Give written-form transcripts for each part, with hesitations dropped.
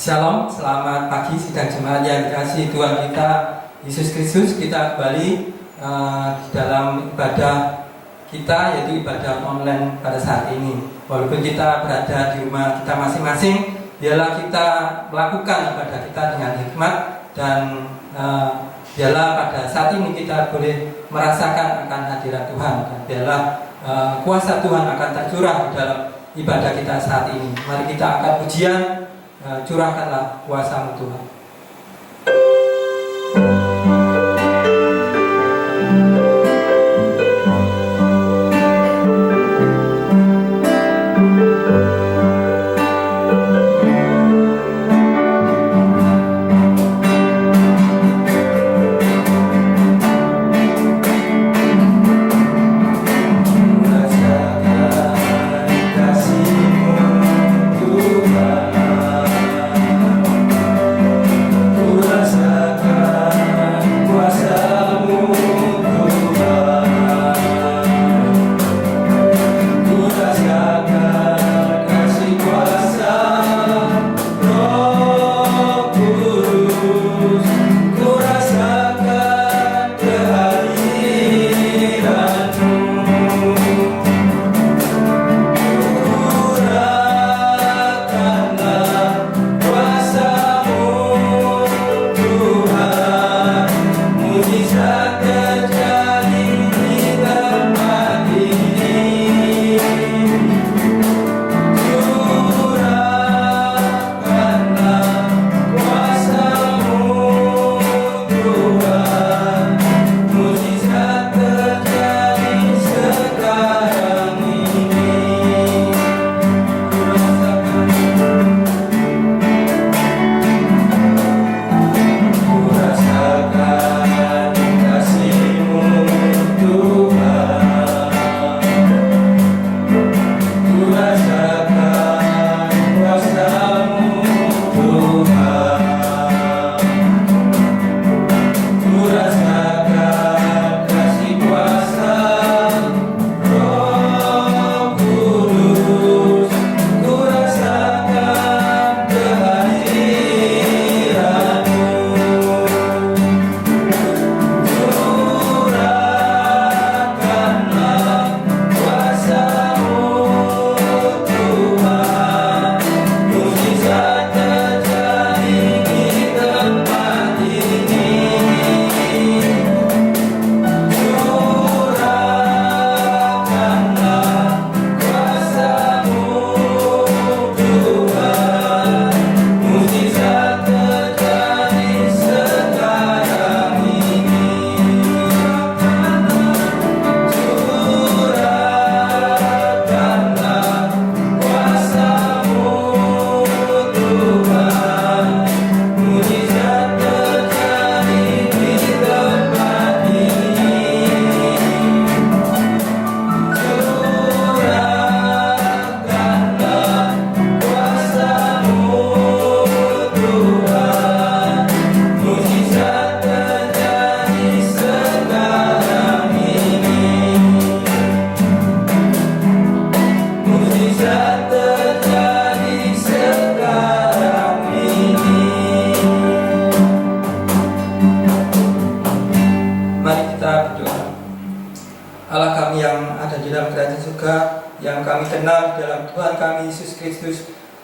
Shalom, selamat pagi sidang jemaat yang dikasihi Tuhan kita Yesus Kristus. Kita kembali dalam ibadah kita, yaitu ibadah online pada saat ini. Walaupun kita berada di rumah kita masing-masing, biarlah kita melakukan ibadah kita dengan hikmat dan biarlah pada saat ini kita boleh merasakan akan hadirat Tuhan, dan biarlah kuasa Tuhan akan tercurah di dalam ibadah kita saat ini. Mari kita angkat pujian. Curahkanlah kuasa-Mu Tuhan.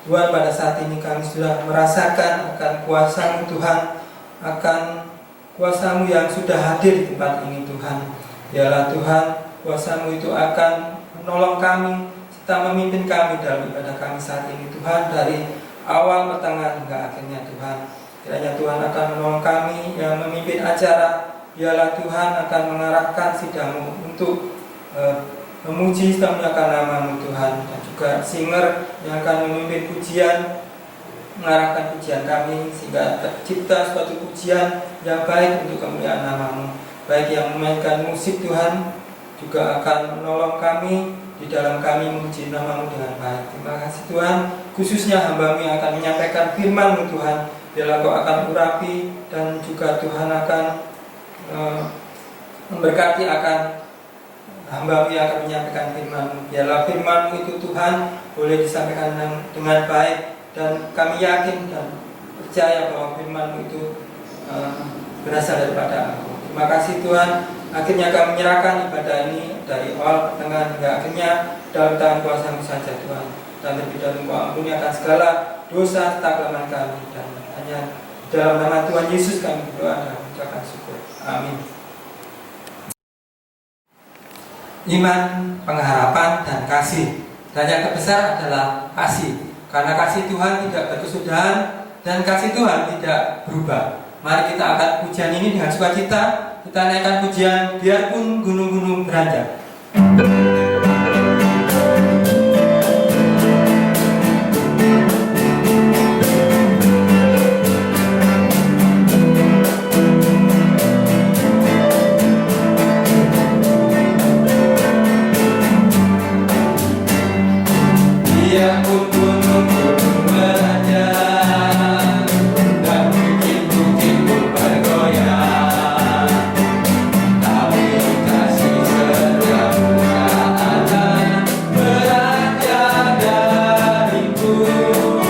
Tuhan, pada saat ini kami sudah merasakan akan kuasa-Mu Tuhan, akan kuasa-Mu yang sudah hadir di tempat ini Tuhan. Biarlah Tuhan, kuasa-Mu itu akan menolong kami serta memimpin kami dalam ibadah kami saat ini Tuhan, dari awal, pertengahan hingga akhirnya Tuhan. Kiranya Tuhan akan menolong kami yang memimpin acara. Biarlah Tuhan akan mengarahkan sidang-Mu untuk memuji serta memuliakan nama-Mu Tuhan, dan juga singer yang akan memimpin pujian, mengarahkan pujian kami sehingga tercipta suatu pujian yang baik untuk kemuliaan nama-Mu. Baik yang memainkan musik Tuhan juga akan menolong kami di dalam kami memuji nama-Mu dengan baik. Terima kasih Tuhan, khususnya hamba-Mu yang akan menyampaikan firman-Mu Tuhan. Biarlah Kau akan urapi, dan juga Tuhan akan memberkati akan hamba-Mu yang akan menyampaikan firman-Mu. Biarlah firman-Mu itu Tuhan boleh disampaikan dengan baik, dan kami yakin dan percaya bahwa firman-Mu itu berasal daripada Engkau. Terima kasih Tuhan, akhirnya kami menyerahkan ibadah ini dari awal pertengahan hingga akhirnya dalam tangan kuasa-Mu saja Tuhan. Dan terlebih dahulu Engkau ampuni akan segala dosa serta kelemahan kami, dan hanya dalam nama Tuhan Yesus kami berdoa dan mengucapkan syukur. Amin. Iman, pengharapan, dan kasih. Dan yang terbesar adalah kasih. Karena kasih Tuhan tidak berkesudahan dan kasih Tuhan tidak berubah. Mari kita angkat pujian ini dengan sukacita. Kita naikkan pujian biarpun gunung-gunung beranjak. Biarpun gunung-gunung beranjak dan bukit-bukit pun bergoyang, tapi kasih setiamu tak akan beranjak dariku. Biarpun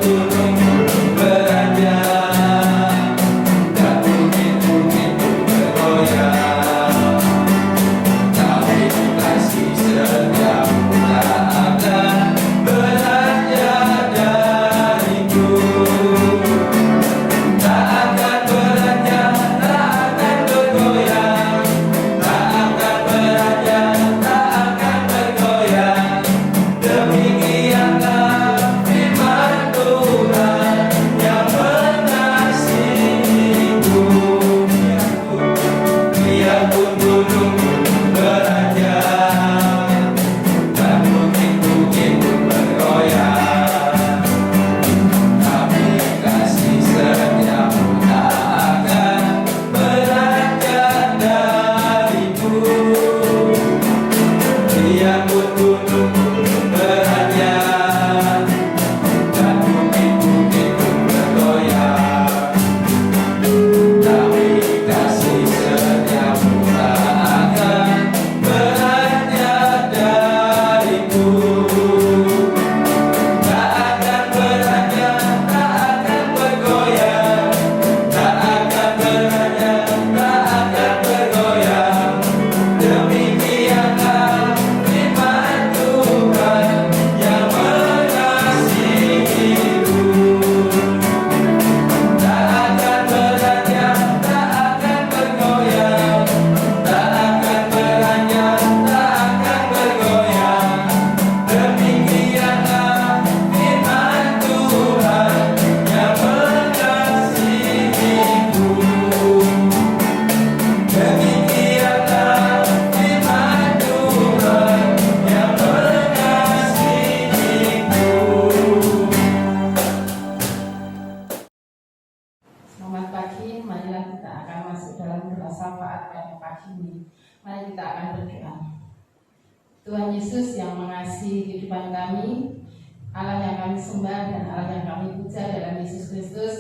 gunung-gunung beranjak dan bukit-bukit pun bergoyang, tapi kasih setiamu Tuhan Yesus yang mengasihi kehidupan kami, Allah yang kami sembah dan Allah yang kami puja dalam Yesus Kristus.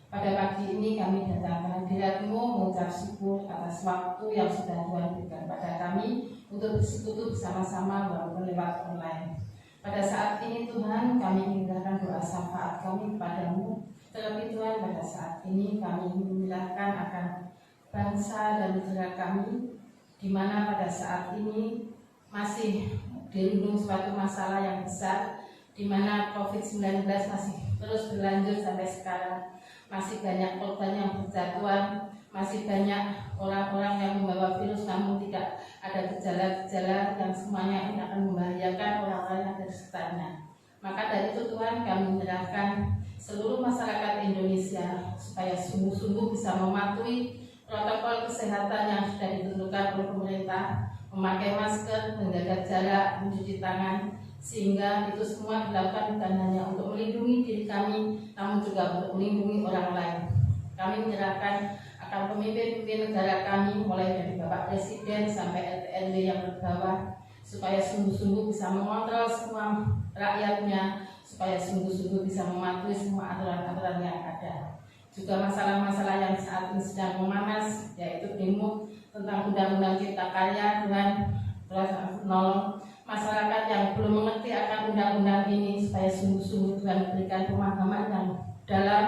Pada pagi ini kami datang ke hadirat-Mu mengucap syukur atas waktu yang sudah Tuhan berikan pada kami untuk bersekutu bersama-sama walaupun lewat online. Pada saat ini Tuhan, kami menyerahkan doa syafaat kami kepadamu. Terlebih Tuhan, pada saat ini kami menyerahkan akan bangsa dan negara kami, di mana pada saat ini masih dirundung suatu masalah yang besar, di mana COVID-19 masih terus berlanjut sampai sekarang. Masih banyak korban yang berjatuhan, masih banyak orang-orang yang membawa virus namun tidak ada gejala-gejala yang semuanya ini akan membahayakan orang-orang yang ada di sekitarnya. Maka dari itu Tuhan, kami menyerahkan seluruh masyarakat Indonesia supaya sungguh-sungguh bisa mematuhi protokol kesehatan yang sudah ditentukan oleh pemerintah, memakai masker, menjaga jarak, mencuci tangan, sehingga itu semua dilakukan bukan hanya untuk melindungi diri kami, namun juga untuk melindungi orang lain. Kami menyerahkan akan pemimpin-pemimpin negara kami, mulai dari Bapak Presiden sampai RT/RW yang berbawah, supaya sungguh-sungguh bisa mengontrol semua rakyatnya, supaya sungguh-sungguh bisa mematuhi semua aturan-aturan yang ada. Juga masalah-masalah yang saat ini sedang memanas, yaitu demo tentang Undang-Undang Cipta Karya, Tuhan menolong masyarakat yang belum mengerti akan undang-undang ini, supaya sungguh-sungguh Tuhan berikan pemahaman yang dalam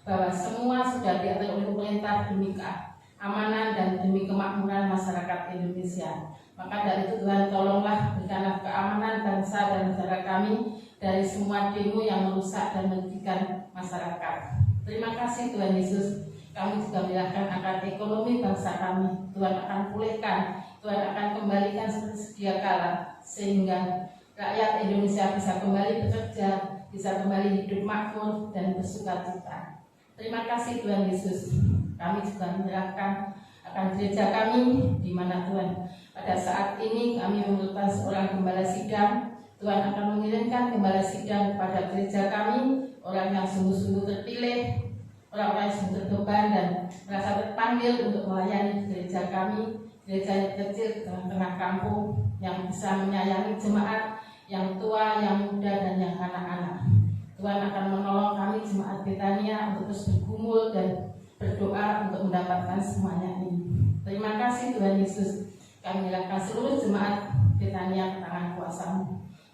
bahwa semua sudah diatur oleh pemerintah demi keamanan dan demi kemakmuran masyarakat Indonesia. Maka dari itu Tuhan tolonglah berikanlah keamanan bangsa dan negara kami dari semua demo yang merusak dan merugikan masyarakat. Terima kasih Tuhan Yesus. Kami juga menyerahkan akan ekonomi bangsa kami. Tuhan akan pulihkan, Tuhan akan kembalikan seperti sedia kala, sehingga rakyat Indonesia bisa kembali bekerja, bisa kembali hidup makmur dan bersukacita. Terima kasih Tuhan Yesus. Kami juga menyerahkan akan gereja kami, di mana Tuhan pada saat ini kami memerlukan seorang gembala sidang. Tuhan akan mengirimkan gembala sidang kepada gereja kami, orang yang sungguh-sungguh terpilih, orang-orang yang sungguh terbeban dan merasa terpanggil untuk melayani gereja kami, gereja yang kecil di tengah-tengah kampung, yang bisa menyayangi jemaat yang tua, yang muda, dan yang anak-anak. Tuhan akan menolong kami jemaat Betania untuk terus bergumul dan berdoa untuk mendapatkan semuanya ini. Terima kasih Tuhan Yesus. Kami menyerahkan seluruh jemaat Betania ke tangan kuasa-Mu.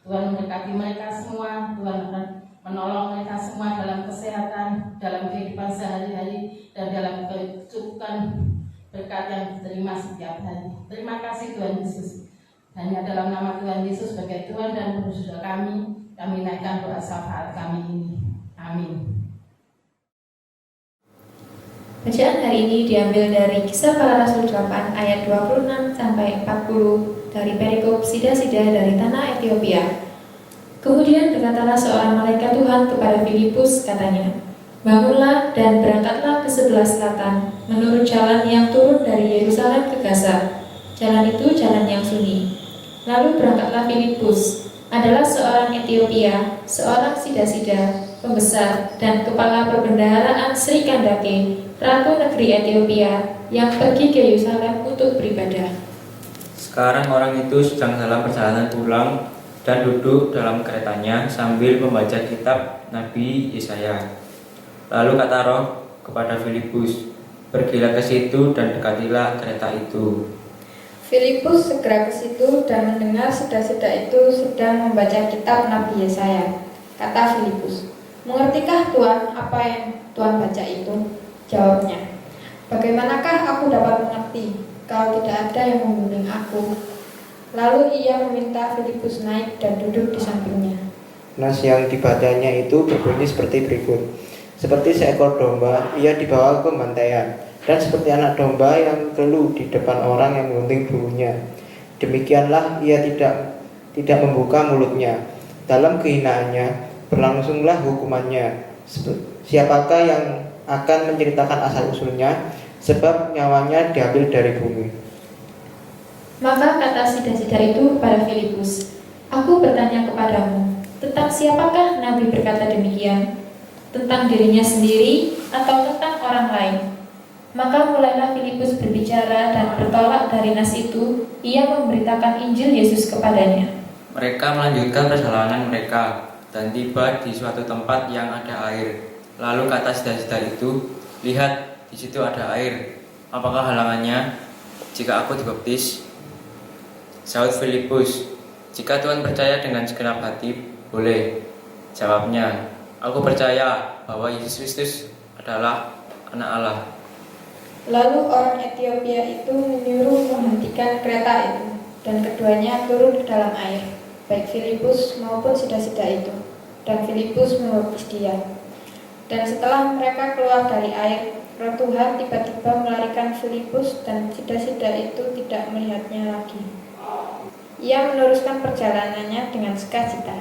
Tuhan memberkati mereka semua. Tuhan akan menolong mereka semua dalam kesehatan, dalam kehidupan sehari-hari, dan dalam kecukupan berkat yang diterima setiap hari. Terima kasih Tuhan Yesus. Hanya dalam nama Tuhan Yesus sebagai Tuhan dan Juru Selamat kami naikkan doa syafaat kami ini. Amin. Bacaan hari ini diambil dari Kisah Para Rasul 8 ayat 26 sampai 40 dari perikop sida-sida dari tanah Ethiopia. Kemudian berkatalah seorang malaikat Tuhan kepada Filipus, katanya, "Bangunlah dan berangkatlah ke sebelah selatan, menurut jalan yang turun dari Yerusalem ke Gaza. Jalan itu jalan yang sunyi." Lalu berangkatlah Filipus, adalah seorang Ethiopia, seorang sida-sida, pembesar dan kepala perbendaharaan Sri Kandake, Ratu negeri Ethiopia, yang pergi ke Yerusalem untuk beribadah. Sekarang orang itu sedang dalam perjalanan pulang dan duduk dalam keretanya sambil membaca kitab Nabi Yesaya. Lalu kata Roh kepada Filipus, "Pergilah ke situ dan dekatilah kereta itu." Filipus segera ke situ dan mendengar sida-sida itu sedang membaca kitab Nabi Yesaya. Kata Filipus, "Mengertikah Tuhan apa yang Tuhan baca itu?" Jawabnya, "Bagaimanakah aku dapat mengerti kalau tidak ada yang membimbing aku?" Lalu ia meminta Filipus naik dan duduk di sampingnya. Nas yang dibacanya itu berbunyi seperti berikut. Seperti seekor domba, ia dibawa ke pembantaian, dan seperti anak domba yang keluh di depan orang yang menggunting bulunya. Demikianlah ia tidak membuka mulutnya. Dalam kehinaannya berlangsunglah hukumannya. Siapakah yang akan menceritakan asal-usulnya, sebab nyawanya diambil dari bumi. Maka kata sida-sida itu kepada Filipus, "Aku bertanya kepadamu, tentang siapakah Nabi berkata demikian? Tentang dirinya sendiri atau tentang orang lain?" Maka mulailah Filipus berbicara dan bertolak dari nas itu, ia memberitakan Injil Yesus kepadanya. Mereka melanjutkan perjalanan mereka dan tiba di suatu tempat yang ada air. Lalu kata sida-sida itu, "Lihat, di situ ada air. Apakah halangannya jika aku dibaptis?" Saud Filipus, "Jika Tuhan percaya dengan segenap hati, boleh." Jawabnya, "Aku percaya bahwa Yesus Kristus adalah Anak Allah." Lalu orang Ethiopia itu menyuruh menghentikan kereta itu, dan keduanya turun ke dalam air, baik Filipus maupun sida-sida itu, dan Filipus membaptis dia. Dan setelah mereka keluar dari air, Roh Tuhan tiba-tiba melarikan Filipus, dan sida-sida itu tidak melihatnya lagi. Ia meneruskan perjalanannya dengan sukacita.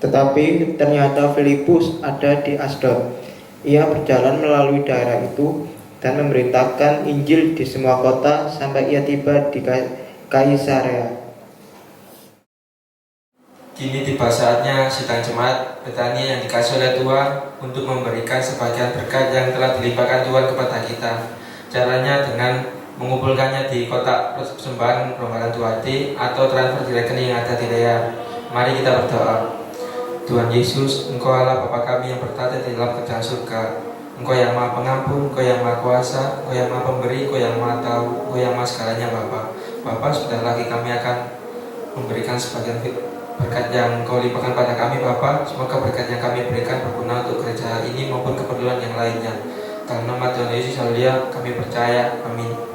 Tetapi ternyata Filipus ada di Asdod. Ia berjalan melalui daerah itu dan memberitakan Injil di semua kota sampai ia tiba di Kaisarea. Kini tiba saatnya sidang jemaat Betania yang dikasih oleh Tuhan untuk memberikan sebagian berkat yang telah dilimpahkan Tuhan kepada kita. Caranya dengan mengumpulkannya di kotak persembahan Rombongan Tuati atau transfer di rekening yang ada di layar. Mari kita berdoa. Tuhan Yesus, Engkau Allah Bapa kami yang bertata di dalam kerajaan surga. Engkau yang Maha Pengampun, Engkau yang Maha Kuasa, Engkau yang Maha Pemberi, Engkau yang Maha Tahu, Engkau yang Maha segalanya Bapa. Bapa, sebentar lagi kami akan memberikan sebagian berkat yang Kau limpahkan pada kami Bapa. Semoga berkat yang kami berikan berguna untuk gereja ini maupun keperluan yang lainnya. Dalam nama Tuhan Yesus Haleluya kami percaya, amin.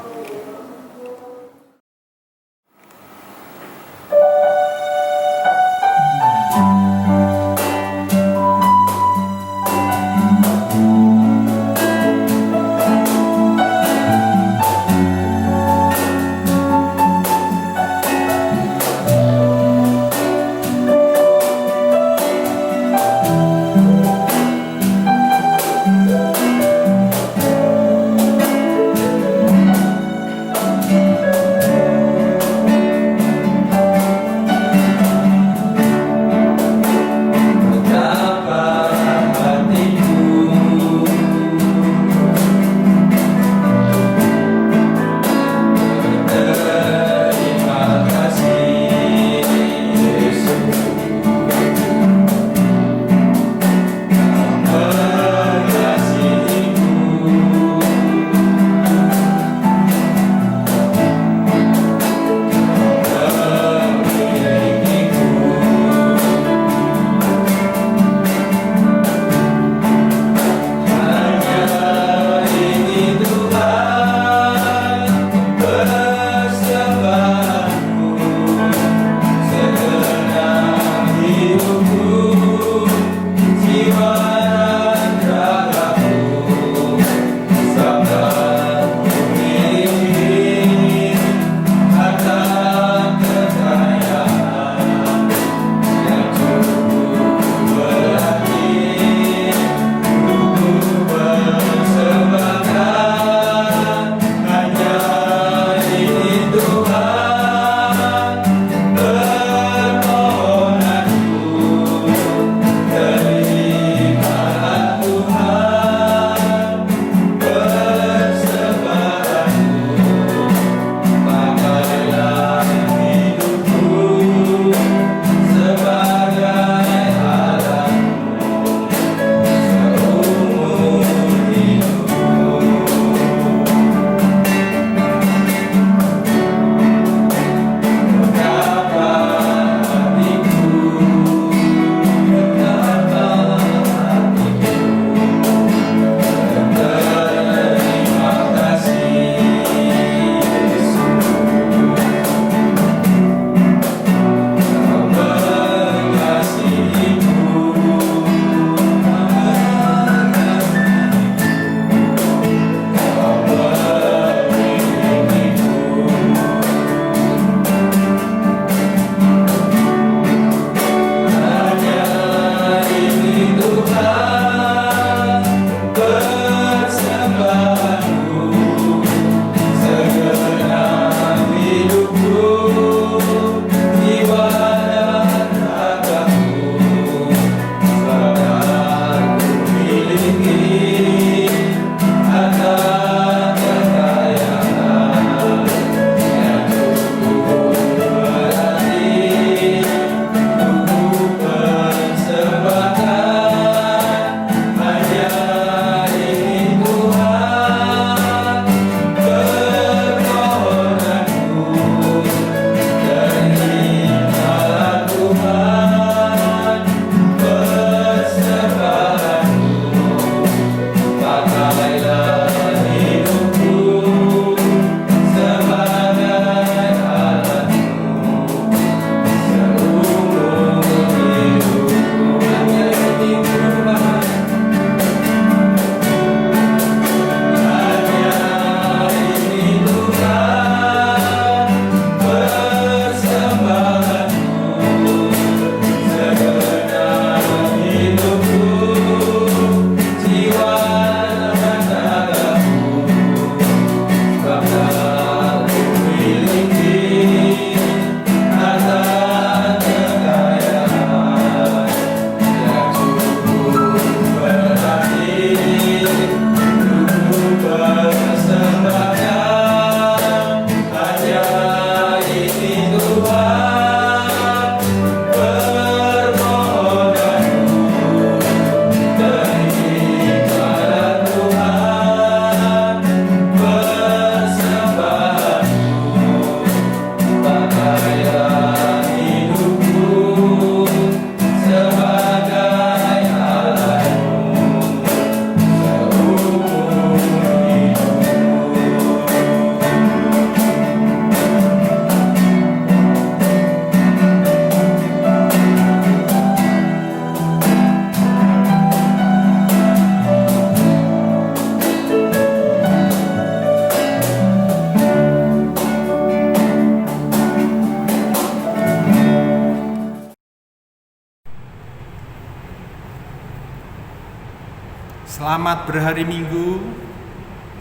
Selamat berhari Minggu.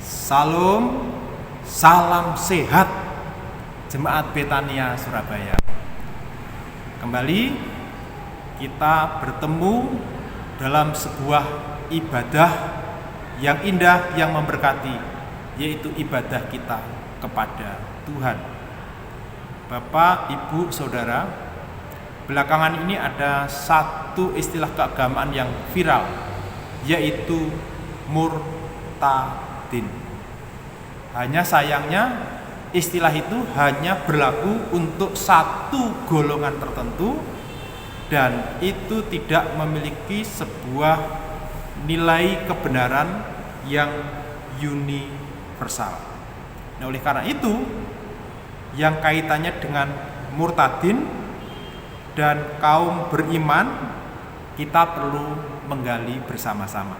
Salam, salam sehat Jemaat Betania Surabaya. Kembali kita bertemu dalam sebuah ibadah yang indah, yang memberkati, yaitu ibadah kita kepada Tuhan. Bapak, Ibu, Saudara, belakangan ini ada satu istilah keagamaan yang viral, yaitu murtadin. Hanya sayangnya istilah itu hanya berlaku untuk satu golongan tertentu dan itu tidak memiliki sebuah nilai kebenaran yang universal. Nah, oleh karena itu yang kaitannya dengan murtadin dan kaum beriman kita perlu menggali bersama-sama.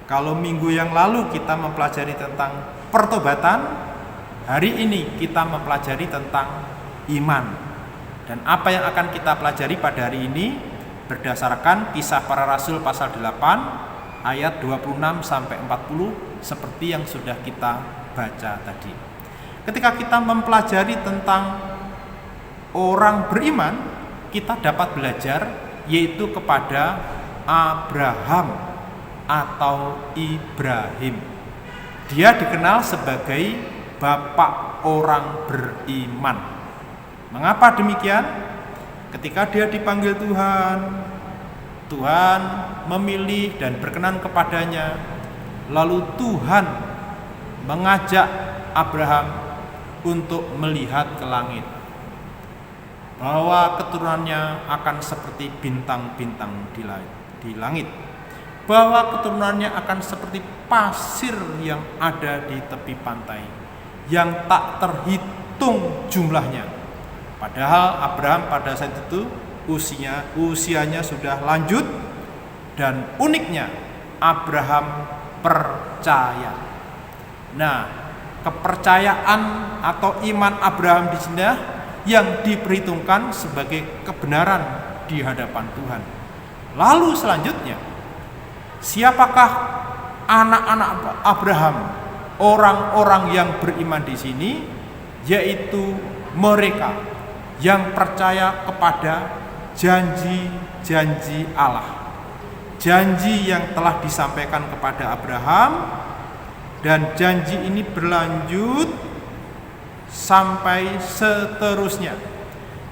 Kalau minggu yang lalu kita mempelajari tentang pertobatan, hari ini kita mempelajari tentang iman. Dan apa yang akan kita pelajari pada hari ini berdasarkan Kisah Para Rasul pasal 8 ayat 26 sampai 40 seperti yang sudah kita baca tadi. Ketika kita mempelajari tentang orang beriman, kita dapat belajar yaitu kepada Abraham atau Ibrahim. Dia dikenal sebagai bapak orang beriman. Mengapa demikian? Ketika dia dipanggil Tuhan, Tuhan memilih dan berkenan kepadanya. Lalu Tuhan mengajak Abraham untuk melihat ke langit, bahwa keturunannya akan seperti bintang-bintang di langit, bahwa keturunannya akan seperti pasir yang ada di tepi pantai, yang tak terhitung jumlahnya. Padahal Abraham pada saat itu usianya sudah lanjut, dan uniknya Abraham percaya. Nah, kepercayaan atau iman Abraham di sini yang diperhitungkan sebagai kebenaran di hadapan Tuhan. Lalu selanjutnya, siapakah anak-anak Abraham? Orang-orang yang beriman di sini, yaitu mereka yang percaya kepada janji-janji Allah. Janji yang telah disampaikan kepada Abraham, dan janji ini berlanjut sampai seterusnya.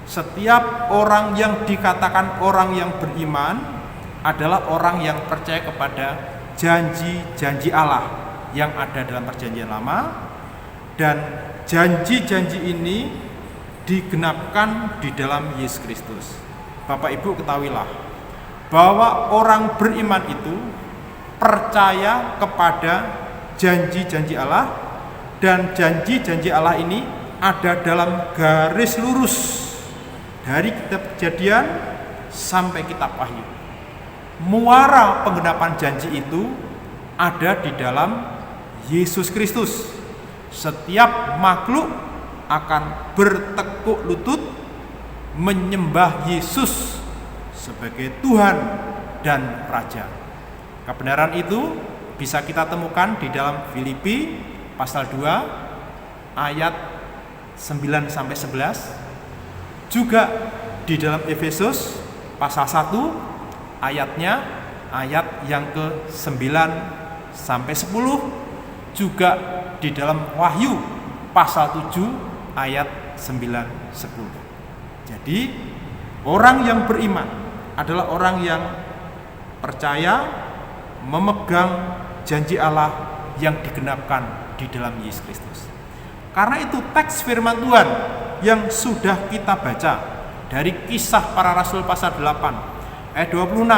Setiap orang yang dikatakan orang yang beriman adalah orang yang percaya kepada janji-janji Allah yang ada dalam perjanjian lama, dan janji-janji ini digenapkan di dalam Yesus Kristus. Bapak Ibu ketahuilah bahwa orang beriman itu percaya kepada janji-janji Allah, dan janji-janji Allah ini ada dalam garis lurus dari kitab Kejadian sampai kitab Wahyu. Muara penggenapan janji itu ada di dalam Yesus Kristus. Setiap makhluk akan bertekuk lutut menyembah Yesus sebagai Tuhan dan Raja. Kebenaran itu bisa kita temukan di dalam Filipi pasal 2 ayat 9 sampai 11, juga di dalam Efesus pasal 1 ayat yang ke-9 sampai 10, juga di dalam Wahyu pasal 7 ayat 9 10. Jadi orang yang beriman adalah orang yang percaya memegang janji Allah yang digenapkan di dalam Yesus Kristus. Karena itu teks firman Tuhan yang sudah kita baca dari Kisah Para Rasul pasal 8 ayat 26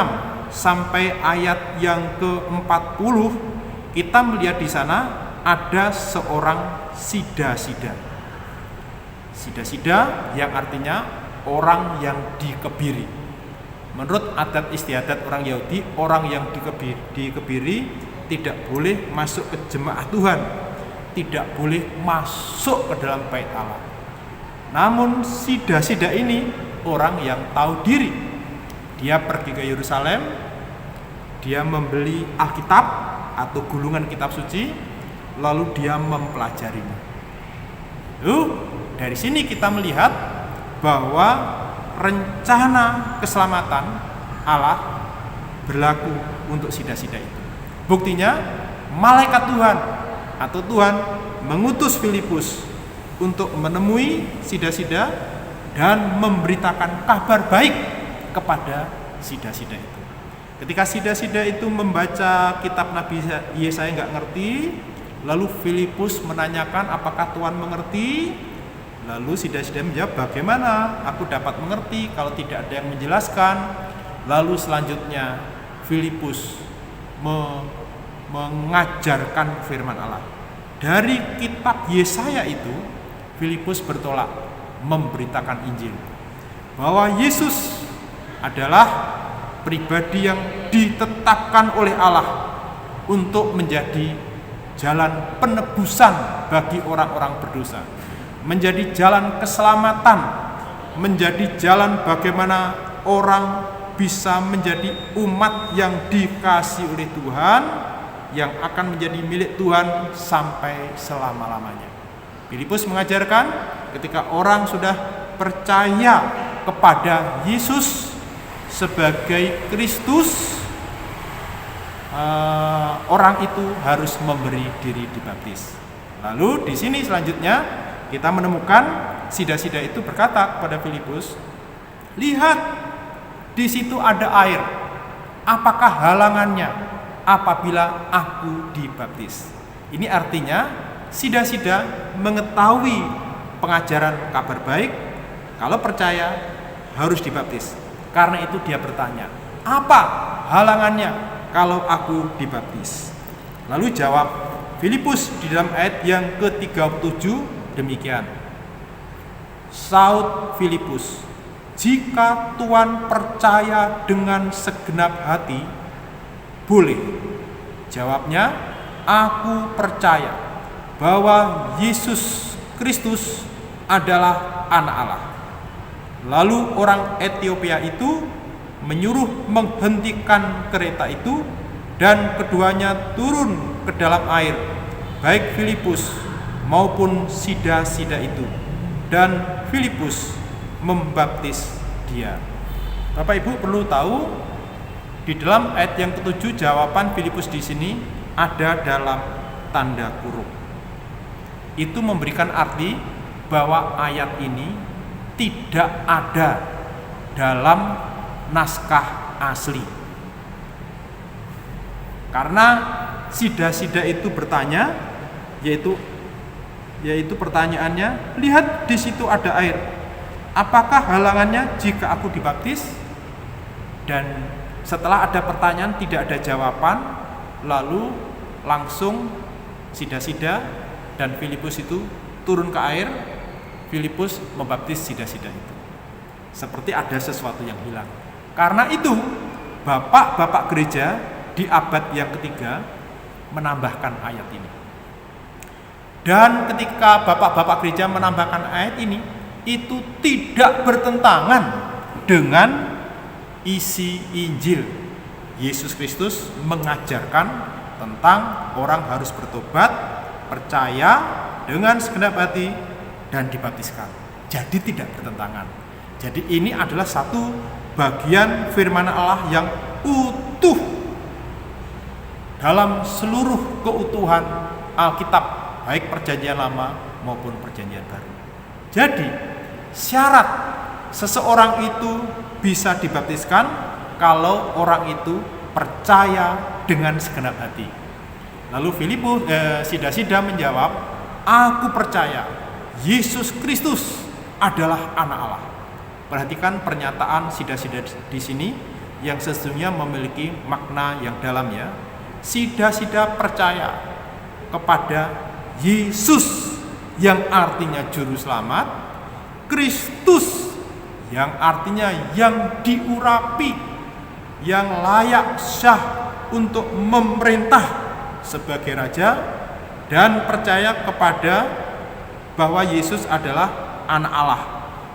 sampai ayat yang ke-40, kita melihat di sana ada seorang sida-sida. Sida-sida yang artinya orang yang dikebiri. Menurut adat istiadat orang Yahudi, orang yang dikebiri tidak boleh masuk ke jemaah Tuhan, tidak boleh masuk ke dalam bait Allah. Namun sida-sida ini orang yang tahu diri. Dia pergi ke Yerusalem, dia membeli Alkitab atau gulungan kitab suci, lalu dia mempelajarinya. Dari sini kita melihat bahwa rencana keselamatan Allah berlaku untuk sida-sida itu. Buktinya malaikat Tuhan atau Tuhan mengutus Filipus untuk menemui sida-sida dan memberitakan kabar baik kepada sida-sida itu. Ketika sida-sida itu membaca kitab Nabi Yesaya nggak ngerti, lalu Filipus menanyakan apakah Tuhan mengerti. Lalu sida-sida menjawab, bagaimana aku dapat mengerti kalau tidak ada yang menjelaskan. Lalu selanjutnya Filipus mengajarkan firman Allah. Dari kitab Yesaya itu Filipus bertolak memberitakan Injil, bahwa Yesus adalah pribadi yang ditetapkan oleh Allah untuk menjadi jalan penebusan bagi orang-orang berdosa, menjadi jalan keselamatan, menjadi jalan bagaimana orang bisa menjadi umat yang dikasihi oleh Tuhan, yang akan menjadi milik Tuhan sampai selama-lamanya. Filipus mengajarkan ketika orang sudah percaya kepada Yesus sebagai Kristus, orang itu harus memberi diri dibaptis. Lalu di sini selanjutnya kita menemukan sida-sida itu berkata kepada Filipus, lihat di situ ada air. Apakah halangannya apabila aku dibaptis? Ini artinya sida-sida mengetahui pengajaran kabar baik, kalau percaya harus dibaptis. Karena itu dia bertanya, apa halangannya kalau aku dibaptis? Lalu jawab Filipus di dalam ayat yang ke-37 demikian. Saud Filipus, jika Tuhan percaya dengan segenap hati, boleh. Jawabnya, aku percaya bahwa Yesus Kristus adalah anak Allah. Lalu orang Ethiopia itu menyuruh menghentikan kereta itu dan keduanya turun ke dalam air, baik Filipus maupun sida-sida itu, dan Filipus membaptis dia. Bapak Ibu perlu tahu, di dalam ayat yang ke-7 jawaban Filipus di sini ada dalam tanda kurung. Itu memberikan arti bahwa ayat ini tidak ada dalam naskah asli. Karena sida-sida itu bertanya, yaitu pertanyaannya, lihat di situ ada air. Apakah halangannya jika aku dibaptis? Dan setelah ada pertanyaan tidak ada jawaban, lalu langsung sida-sida dan Filipus itu turun ke air. Filipus membaptis sida-sida itu. Seperti ada sesuatu yang hilang. Karena itu bapak-bapak gereja di abad yang ketiga menambahkan ayat ini. Dan ketika bapak-bapak gereja menambahkan ayat ini, itu tidak bertentangan dengan isi Injil. Yesus Kristus mengajarkan tentang orang harus bertobat, percaya dengan segenap hati, dan dibaptiskan. Jadi tidak bertentangan. Jadi ini adalah satu bagian firman Allah yang utuh dalam seluruh keutuhan Alkitab, baik perjanjian lama maupun perjanjian baru. Jadi syarat seseorang itu bisa dibaptiskan kalau orang itu percaya dengan segenap hati. Lalu Filipus sida-sida menjawab, aku percaya Yesus Kristus adalah anak Allah. Perhatikan pernyataan sida-sida di sini yang sesungguhnya memiliki makna yang dalam ya. Sida-sida percaya kepada Yesus yang artinya juru selamat, Kristus yang artinya yang diurapi, yang layak syah untuk memerintah sebagai raja, dan percaya kepada bahwa Yesus adalah anak Allah,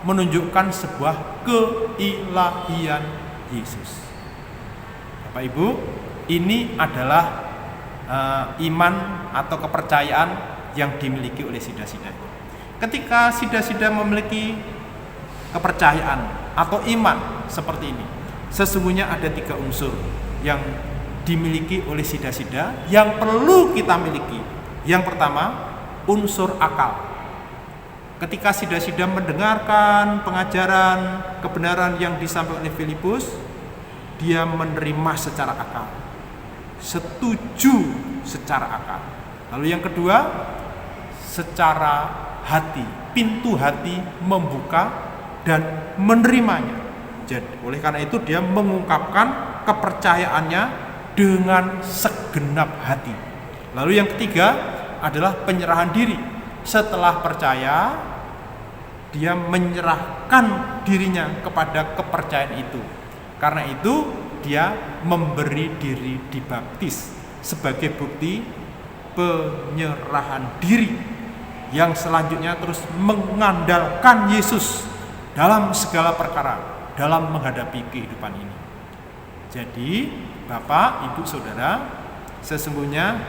menunjukkan sebuah keilahian Yesus. Bapak Ibu, ini adalah iman atau kepercayaan yang dimiliki oleh Sida-Sida. Ketika Sida-Sida memiliki kepercayaan atau iman seperti ini, sesungguhnya ada 3 unsur yang dimiliki oleh Sida-Sida yang perlu kita miliki. Yang pertama, unsur akal. Ketika Sida-Sida mendengarkan pengajaran kebenaran yang disampaikan oleh Filipus, dia menerima secara akal, setuju secara akal. Lalu yang kedua, secara hati, pintu hati membuka dan menerimanya. Jadi oleh karena itu dia mengungkapkan kepercayaannya dengan segenap hati. Lalu yang ketiga adalah penyerahan diri. Setelah percaya, dia menyerahkan dirinya kepada kepercayaan itu. Karena itu dia memberi diri dibaptis sebagai bukti penyerahan diri, yang selanjutnya terus mengandalkan Yesus dalam segala perkara dalam menghadapi kehidupan ini. Jadi Bapak, Ibu, Saudara, sesungguhnya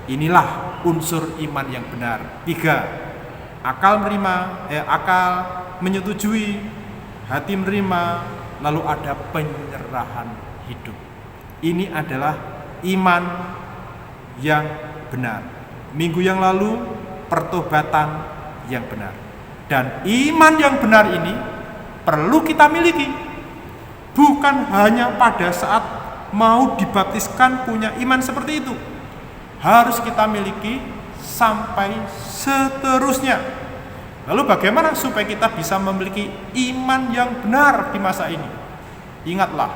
inilah unsur iman yang benar. 3, akal menyetujui, hati menerima, lalu ada penyerahan hidup. Ini adalah iman yang benar. Minggu yang lalu, pertobatan yang benar. Dan iman yang benar ini perlu kita miliki. Bukan hanya pada saat mau dibaptiskan punya iman seperti itu. Harus kita miliki sampai seterusnya. Lalu bagaimana supaya kita bisa memiliki iman yang benar di masa ini? Ingatlah,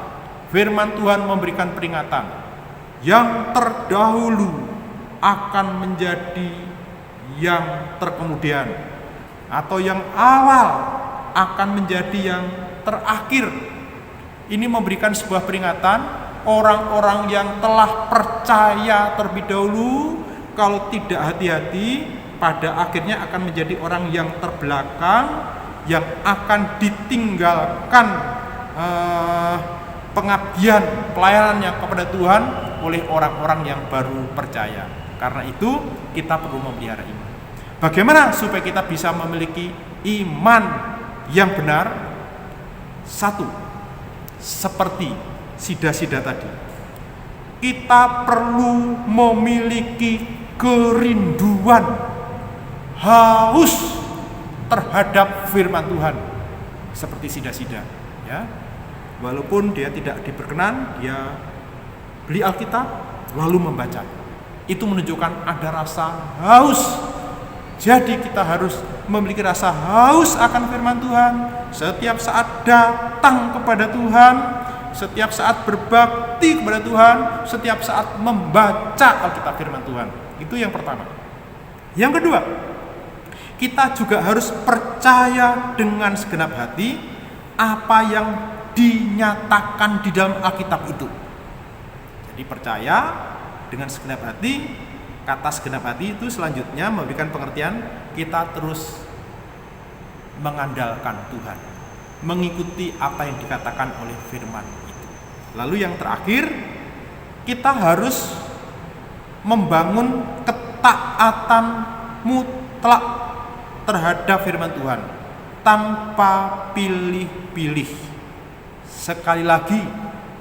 firman Tuhan memberikan peringatan. Yang terdahulu akan menjadi yang terkemudian, atau yang awal akan menjadi yang terakhir. Ini memberikan sebuah peringatan. Orang-orang yang telah percaya terlebih dahulu, kalau tidak hati-hati, pada akhirnya akan menjadi orang yang terbelakang, yang akan ditinggalkan pengabdian, pelayanannya kepada Tuhan oleh orang-orang yang baru percaya. Karena itu kita perlu memelihara iman. Bagaimana supaya kita bisa memiliki iman yang benar? 1, seperti Sida-Sida tadi, kita perlu memiliki kerinduan, haus terhadap firman Tuhan seperti Sida-Sida, ya. Walaupun dia tidak diperkenan, dia beli Alkitab lalu membaca. Itu menunjukkan ada rasa haus. Jadi kita harus memiliki rasa haus akan firman Tuhan. Setiap saat datang kepada Tuhan, setiap saat berbakti kepada Tuhan, setiap saat membaca Alkitab firman Tuhan. Itu yang pertama. Yang kedua, kita juga harus percaya dengan segenap hati apa yang dinyatakan di dalam Alkitab itu. Jadi percaya dengan segenap hati. Kata segenap hati itu selanjutnya memberikan pengertian kita terus mengandalkan Tuhan, mengikuti apa yang dikatakan oleh firman itu. Lalu yang terakhir, kita harus membangun ketaatan mutlak terhadap firman Tuhan tanpa pilih-pilih. Sekali lagi,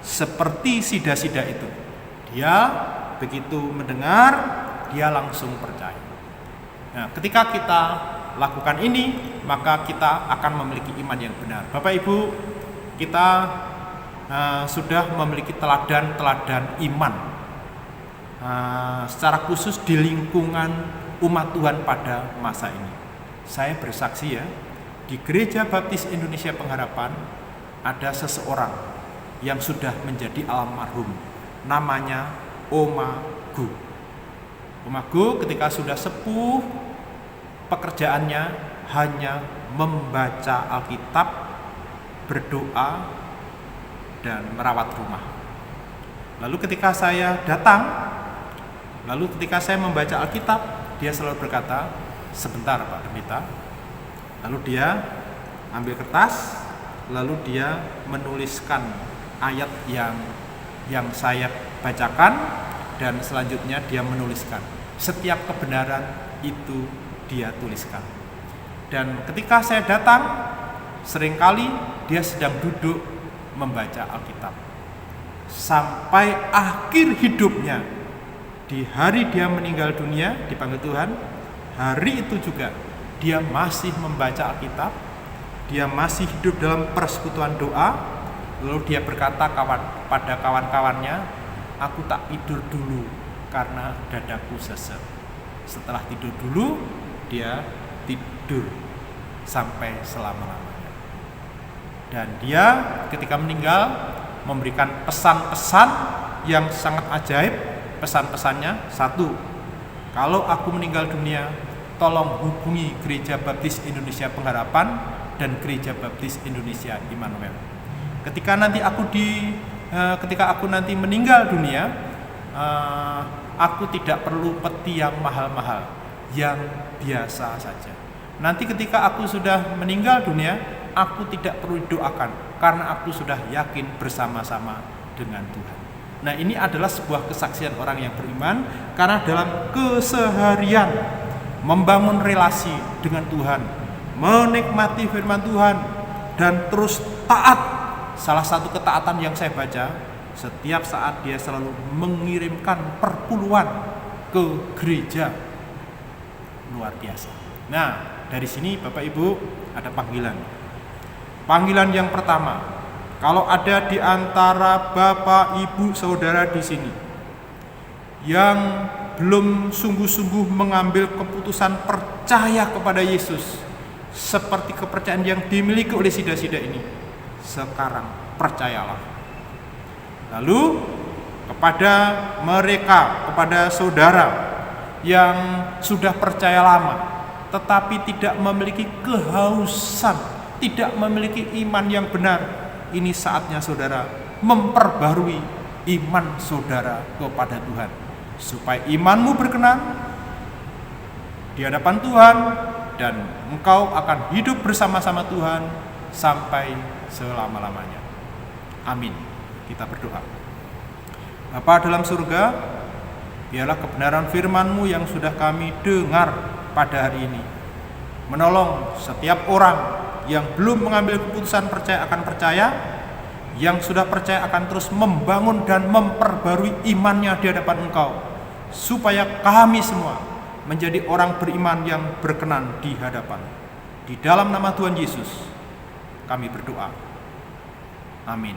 seperti Sida-Sida itu, dia begitu mendengar, dia langsung percaya. Nah, ketika kita lakukan ini, maka kita akan memiliki iman yang benar. Bapak Ibu, kita sudah memiliki teladan-teladan iman secara khusus di lingkungan umat Tuhan pada masa ini. Saya bersaksi ya, di Gereja Baptis Indonesia Pengharapan ada seseorang yang sudah menjadi almarhum, namanya Oma Gu. Oma Gu ketika sudah sepuh, pekerjaannya hanya membaca Alkitab, berdoa, dan merawat rumah. Lalu ketika saya datang, ketika saya membaca Alkitab, dia selalu berkata, "Sebentar Pak Pendeta." Lalu dia ambil kertas, lalu dia menuliskan ayat yang saya bacakan, dan selanjutnya dia menuliskan. Setiap kebenaran itu dia tuliskan. Dan ketika saya datang, seringkali dia sedang duduk membaca Alkitab. Sampai akhir hidupnya, di hari dia meninggal dunia, dipanggil Tuhan, hari itu juga dia masih membaca Alkitab, dia masih hidup dalam persekutuan doa. Lalu dia berkata pada kawan-kawannya, aku tak tidur dulu karena dadaku sesek. Setelah tidur dulu, dia tidur sampai selama-lamanya. Dan dia ketika meninggal memberikan pesan-pesan yang sangat ajaib. Pesan-pesannya, satu, kalau aku meninggal dunia, tolong hubungi Gereja Baptis Indonesia Pengharapan dan Gereja Baptis Indonesia Immanuel. Ketika aku nanti meninggal dunia, aku tidak perlu peti yang mahal-mahal, yang biasa saja. Nanti ketika aku sudah meninggal dunia, aku tidak perlu doakan karena aku sudah yakin bersama-sama dengan Tuhan. Nah, ini adalah sebuah kesaksian orang yang beriman, karena dalam keseharian membangun relasi dengan Tuhan, menikmati firman Tuhan, dan terus taat. Salah satu ketaatan yang saya baca, setiap saat dia selalu mengirimkan perpuluhan ke gereja. Luar biasa. Nah, dari sini Bapak Ibu ada panggilan. Panggilan yang pertama, kalau ada di antara Bapak, Ibu, Saudara di sini yang belum sungguh-sungguh mengambil keputusan percaya kepada Yesus seperti kepercayaan yang dimiliki oleh sida-sida ini, sekarang percayalah. Lalu kepada mereka, kepada saudara yang sudah percaya lama tetapi tidak memiliki kehausan, tidak memiliki iman yang benar, ini saatnya saudara memperbarui iman saudara kepada Tuhan, supaya imanmu berkenan di hadapan Tuhan dan engkau akan hidup bersama-sama Tuhan sampai selama-lamanya. Amin. Kita berdoa. Bapa dalam surga, biarlah kebenaran firman-Mu yang sudah kami dengar pada hari ini menolong setiap orang yang belum mengambil keputusan percaya akan percaya, yang sudah percaya akan terus membangun dan memperbarui imannya di hadapan Engkau, supaya kami semua menjadi orang beriman yang berkenan di hadapan. Di dalam nama Tuhan Yesus kami berdoa. Amin.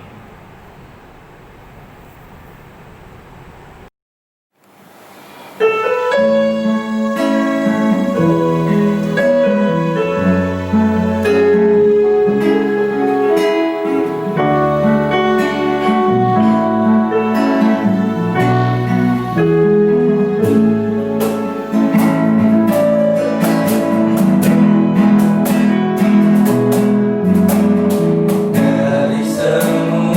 Dari semua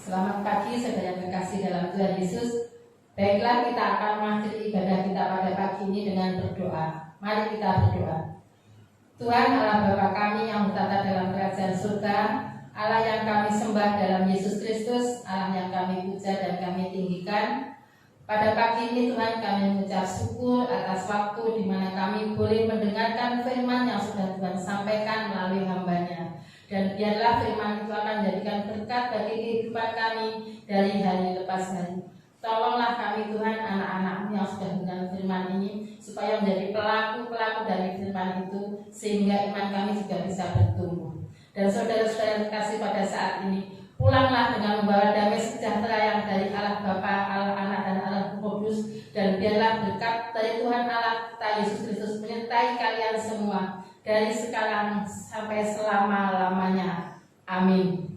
Selamat pagi saudara yang terkasih dalam Tuhan Yesus. Baiklah, kita akan mengakhiri ibadah kita pada pagi ini dengan berdoa. Mari kita berdoa. Tuhan Allah Bapa kami yang bertata dalam kerajaan surga, Allah yang kami sembah dalam Yesus Kristus, Allah yang kami puja dan kami tinggikan. Pada pagi ini Tuhan kami mengucap syukur atas waktu di mana kami boleh mendengarkan firman yang sudah Tuhan sampaikan melalui hamba-Nya. Dan biarlah firman itu akan menjadikan berkat bagi kehidupan kami dari hari lepas hari. Tolonglah kami Tuhan, anak-anak-Mu yang sudah mendengar firman ini, supaya menjadi pelaku-pelaku dari firman itu, sehingga iman kami juga bisa bertumbuh. Dan saudara-saudara yang terkasih pada saat ini, pulanglah dengan membawa damai sejahtera yang dari Allah Bapa, Allah Anak, dan Allah Roh Kudus. Dan biarlah berkat dari Tuhan Allah kita Yesus Kristus menyertai kalian semua, dari sekarang sampai selama-lamanya. Amin.